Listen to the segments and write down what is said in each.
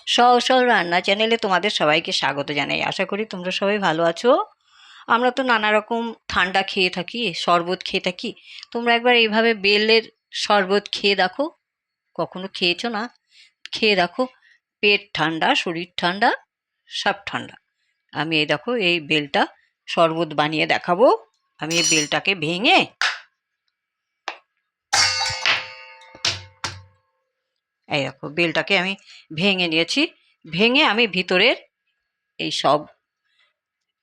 সহজ সরল রান্না চ্যানেলে তোমাদের সবাইকে স্বাগত জানাই। আশা করি তোমরা সবাই ভালো আছো। আমরা তো নানা রকম ঠান্ডা খেয়ে থাকি, শরবত খেয়ে থাকি। তোমরা একবার এইভাবে বেলের শরবত খেয়ে দেখো। কখনো খেয়েছো না? খেয়ে দেখো, পেট ঠান্ডা, শরীর ঠান্ডা, সব ঠান্ডা। আমি এই দেখো এই বেলটা শরবত বানিয়ে দেখাবো। আমি এই বেলটাকে ভেঙে এই দেখো বেলটাকে আমি ভেঙে নিয়েছি। ভেঙে আমি ভিতরের এই সব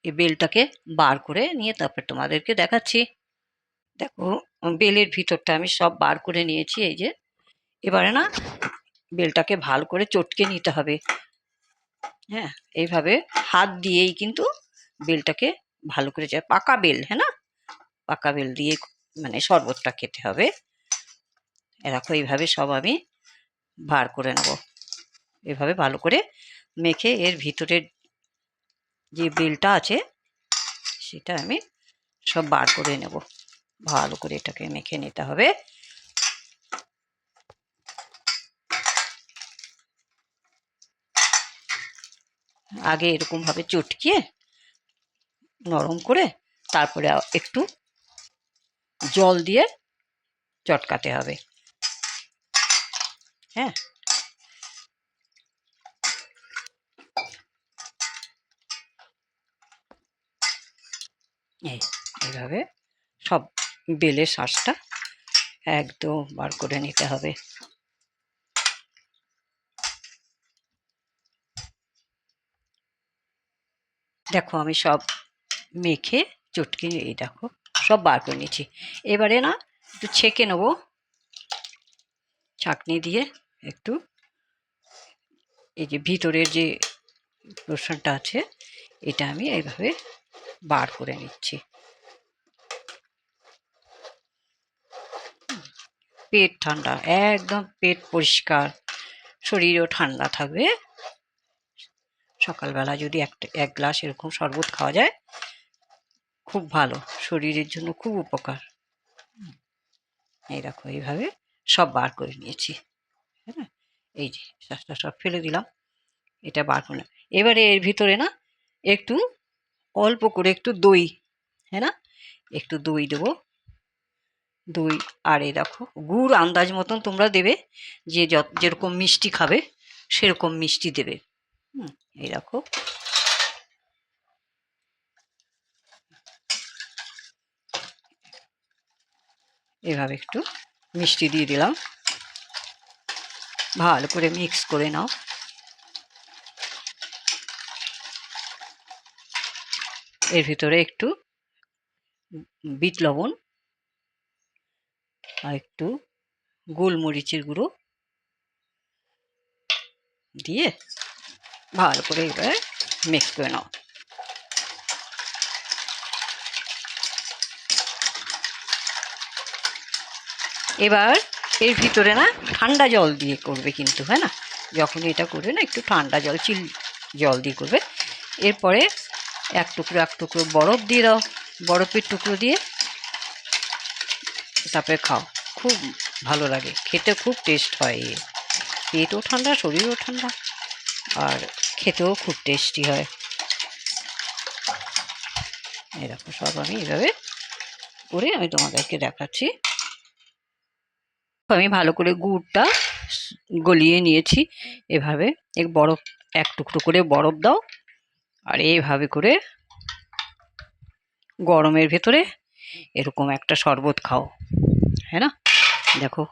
এই বেলটাকে বার করে নিয়ে তারপর তোমাদেরকে দেখাচ্ছি। দেখো বেলের ভিতরটা আমি সব বার করে নিয়েছি। এই যে এবারে না বেলটাকে ভালো করে চটকে নিতে হবে। হ্যাঁ, এইভাবে হাত দিয়েই কিন্তু বেলটাকে ভালো করে যায়, পাকা বেল, হ্যাঁ না, পাকা বেল দিয়ে মানে শরবতটা খেতে হবে। দেখো এইভাবে সব আমি বার করে নেব। এভাবে ভালো করে মেখে এর ভিতরের যে বেলটা আছে সেটা আমি সব বার করে নেব। ভালো করে এটাকে মেখে নিতে হবে। আগে এরকমভাবে চটকিয়ে নরম করে তারপরে একটু জল দিয়ে চটকাতে হবে। হ্যাঁ, এইভাবে সব বেলের শাঁসটা একদম বার করে নিতে হবে। দেখো আমি সব মেখে চটকে এই দেখো সব বার করে নিচ্ছি। এবারে না একটু ছেঁকে নেবো ছাঁকনি দিয়ে। একটু এই যে ভিতরের যে পোর্শনটা আছে এটা আমি এইভাবে বার করে নিচ্ছি। পেট ঠান্ডা, একদম পেট পরিষ্কার, শরীরও ঠান্ডা থাকবে। সকালবেলা যদি এক গ্লাস এরকম শরবত খাওয়া যায় খুব ভালো, শরীরের জন্য খুব উপকার। এই দেখো এইভাবে সব বার করে নিয়েছি। হ্যাঁ, এই যে শাঁসটা সব ফেলে দিলাম, এটা বার করলাম। এবারে এর ভিতরে না একটু অল্প করে একটু দই, হ্যাঁ না, একটু দই দেবো। দই আর এই দেখো গুড় আন্দাজ মতন তোমরা দেবে, যে যেরকম মিষ্টি খাবে সেরকম মিষ্টি দেবে। এই দেখো এভাবে একটু মিষ্টি দিয়ে দিলাম। ভালো করে মিক্স করে নাও। এর ভিতরে একটু বিট লবণ আর একটু গোলমরিচের গুঁড়ো দিয়ে ভালো করে এবার মিক্স করে নাও। এবার এর ভিতরে না ঠান্ডা জল দিয়ে করবে কিন্তু, হ্যাঁ না, যখনই এটা করবে না একটু ঠান্ডা জল, চিল জল দিয়ে করবে। এরপরে এক টুকরো বরফ দিয়ে দাও, বরফের টুকরো দিয়ে তারপরে খাও। খুব ভালো লাগে খেতে, খুব টেস্ট হয়। পেটও ঠান্ডা, শরীরও ঠান্ডা, আর খেতেও খুব টেস্টি হয়। এরকম সব আমি এইভাবে করে আমি তোমাদেরকে দেখাচ্ছি। আমি ভালো করে গুড়টা গলিয়ে নিয়েছি। এভাবে বরফ এক টুকরো করে বরফ দাও, আর এইভাবে করে গরমের ভেতরে এরকম একটা শরবত খাও, হ্যাঁ না। দেখো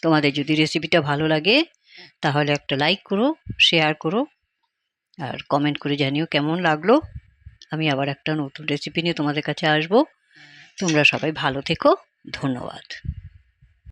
তোমাদের যদি রেসিপিটা ভালো লাগে তাহলে একটা লাইক করো, শেয়ার করো, আর কমেন্ট করে জানিও কেমন লাগলো। আমি আবার একটা নতুন রেসিপি নিয়ে তোমাদের কাছে আসবো। তোমরা সবাই ভালো থেকো। ধন্যবাদ।